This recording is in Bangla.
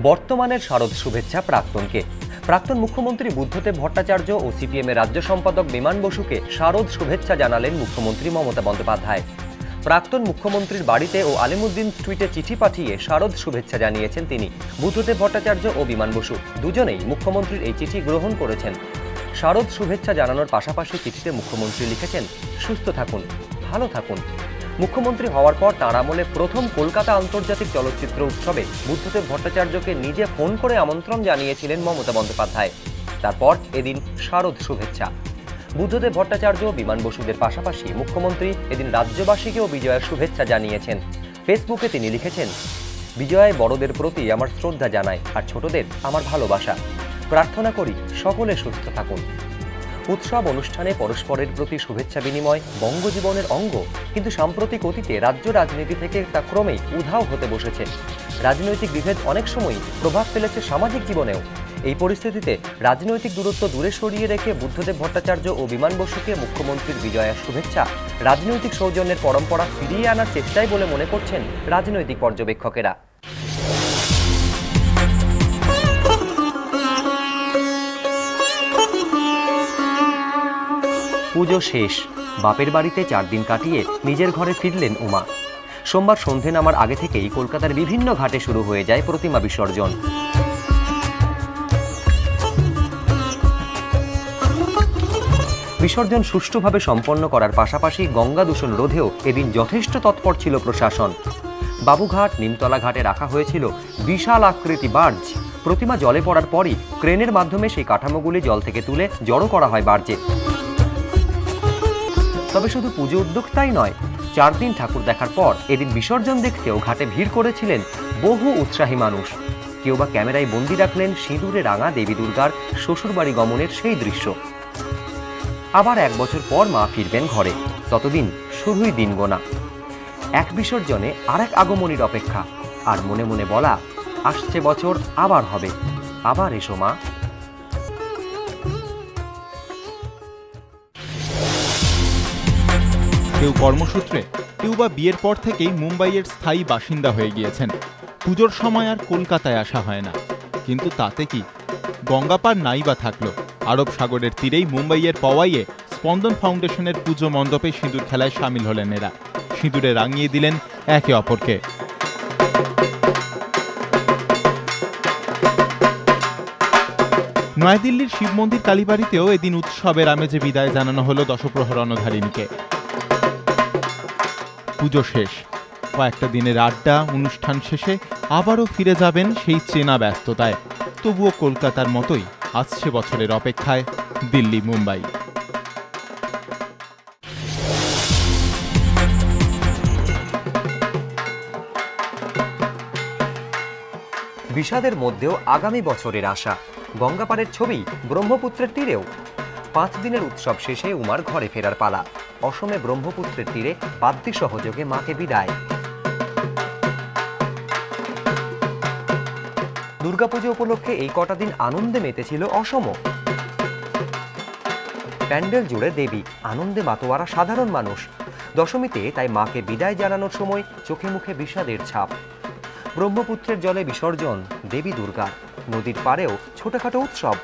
বর্তমানের শারদ শুভেচ্ছা প্রাক্তনকে। প্রাক্তন মুখ্যমন্ত্রী বুদ্ধদেব ভট্টাচার্য ও সিপিএমের রাজ্য সম্পাদক বিমান বসুকে শারদ শুভেচ্ছা জানালেন মুখ্যমন্ত্রী মমতা বন্দ্যোপাধ্যায়। প্রাক্তন মুখ্যমন্ত্রীর বাড়িতে ও আলিমুদ্দিন স্ট্রিটে চিঠি পাঠিয়ে শারদ শুভেচ্ছা জানিয়েছেন তিনি। বুদ্ধদেব ভট্টাচার্য ও বিমান বসু দুজনেই মুখ্যমন্ত্রীর এই চিঠি গ্রহণ করেছেন। শারদ শুভেচ্ছা জানানোর পাশাপাশি চিঠিতে মুখ্যমন্ত্রী লিখেছেন, সুস্থ থাকুন, ভালো থাকুন। মুখ্যমন্ত্রী হওয়ার পর তাঁর আমলে প্রথম কলকাতা আন্তর্জাতিক চলচ্চিত্র উৎসবে বুদ্ধদেব ভট্টাচার্যকে নিজে ফোন করে আমন্ত্রণ জানিয়েছিলেন মমতা বন্দ্যোপাধ্যায়। তারপর এদিন শারদ শুভেচ্ছা। বুদ্ধদেব ভট্টাচার্য ও বিমান বসুদের পাশাপাশি মুখ্যমন্ত্রী এদিন রাজ্যবাসীকেও বিজয়ার শুভেচ্ছা জানিয়েছেন। ফেসবুকে তিনি লিখেছেন, বিজয়ায় বড়দের প্রতি আমার শ্রদ্ধা জানাই, আর ছোটদের আমার ভালোবাসা। প্রার্থনা করি সকলে সুস্থ থাকুন। উৎসব অনুষ্ঠানে পরস্পরের প্রতি শুভেচ্ছা বিনিময় বঙ্গজীবনের অঙ্গ, কিন্তু সাম্প্রতিক অতীতে রাজ্য রাজনীতি থেকে তা ক্রমেই উধাও হতে বসেছে। রাজনৈতিক বিভেদ অনেক সময়ই প্রভাব ফেলেছে সামাজিক জীবনেও। এই পরিস্থিতিতে রাজনৈতিক দূরত্ব দূরে সরিয়ে রেখে বুদ্ধদেব ভট্টাচার্য ও বিমান বসুকে মুখ্যমন্ত্রীর বিজয়ার শুভেচ্ছা রাজনৈতিক সৌজন্যের পরম্পরা ফিরিয়ে আনার চেষ্টাই বলে মনে করছেন রাজনৈতিক পর্যবেক্ষকেরা। পুজো শেষ, বাপের বাড়িতে 4 দিন কাটিয়ে নিজের ঘরে ফিরলেন উমা। সোমবার সন্ধে নামার আগে থেকেই কলকাতার বিভিন্ন ঘাটে শুরু হয়ে যায় প্রতিমা বিসর্জন। বিসর্জন সুষ্ঠুভাবে সম্পন্ন করার পাশাপাশি গঙ্গা দূষণ রোধেও এদিন যথেষ্ট তৎপর ছিল প্রশাসন। বাবুঘাট, নিমতলা ঘাটে রাখা হয়েছিল বিশাল আকৃতি বার্জ। প্রতিমা জলে পড়ার পরই ক্রেনের মাধ্যমে সেই কাঠামোগুলি জল থেকে তুলে জড়ো করা হয় বার্জে। তবে শুধু পুজো উদ্যোক্তাই নয়, 4 দিন ঠাকুর দেখার পর এদিন বিসর্জন দেখতেও ঘাটে ভিড় করেছিলেন বহু উৎসাহী মানুষ। কেউ বা ক্যামেরায় বন্দি রাখলেন সিঁদুরে রাঙা দেবী দুর্গার শ্বশুরবাড়ি গমনের সেই দৃশ্য। আবার 1 বছর পর মা ফিরবেন ঘরে, ততদিন শুধুই দিন গোনা। এক বিসর্জনে আরেক আগমনীর অপেক্ষা, আর মনে মনে বলা, আসছে বছর আবার হবে, আবার এসো মা। কেউ কর্মসূত্রে, কেউ বা বিয়ের পর থেকেই মুম্বাইয়ের স্থায়ী বাসিন্দা হয়ে গিয়েছেন। পুজোর সময় আর কলকাতায় আসা হয় না, কিন্তু তাতে কি, গঙ্গাপার নাই বা থাকলো, আরব সাগরের তীরেই মুম্বাইয়ের পওয়াইয়ে স্পন্দন ফাউন্ডেশনের পুজো মণ্ডপে সিঁদুর খেলায় সামিল হলেন এরা। সিঁদুরে রাঙিয়ে দিলেন একে অপরকে। নয়াদিল্লির শিব মন্দির কালীবাড়িতেও এদিন উৎসবের আমেজে বিদায় জানানো হলো দশপ্রহর রণধারিণীকে। পুজো শেষ, কয়েকটা দিনের আড্ডা অনুষ্ঠান শেষে আবারও ফিরে যাবেন সেই চেনা ব্যস্ততায়। তবুও কলকাতার মতোই আসছে বছরের অপেক্ষায় দিল্লি, মুম্বাই। বিষাদের মধ্যেও আগামী বছরের আশা। গঙ্গাপাড়ের ছবি ব্রহ্মপুত্রের তীরেও। 5 দিনের উৎসব শেষে উমার ঘরে ফেরার পালা। অসমে ব্রহ্মপুত্রের তীরে বাদ্যি সহযোগে মাকে বিদায়। দুর্গাপুজো উপলক্ষে এই কটা দিন আনন্দে মেতেছিল অসম। প্যান্ডেল জুড়ে দেবী, আনন্দে মাতোয়ারা সাধারণ মানুষ। দশমীতে তাই মাকে বিদায় জানানোর সময় চোখে মুখে বিষাদের ছাপ। ব্রহ্মপুত্রের জলে বিসর্জন দেবী দুর্গার, নদীর পাড়েও ছোটখাটো উৎসব।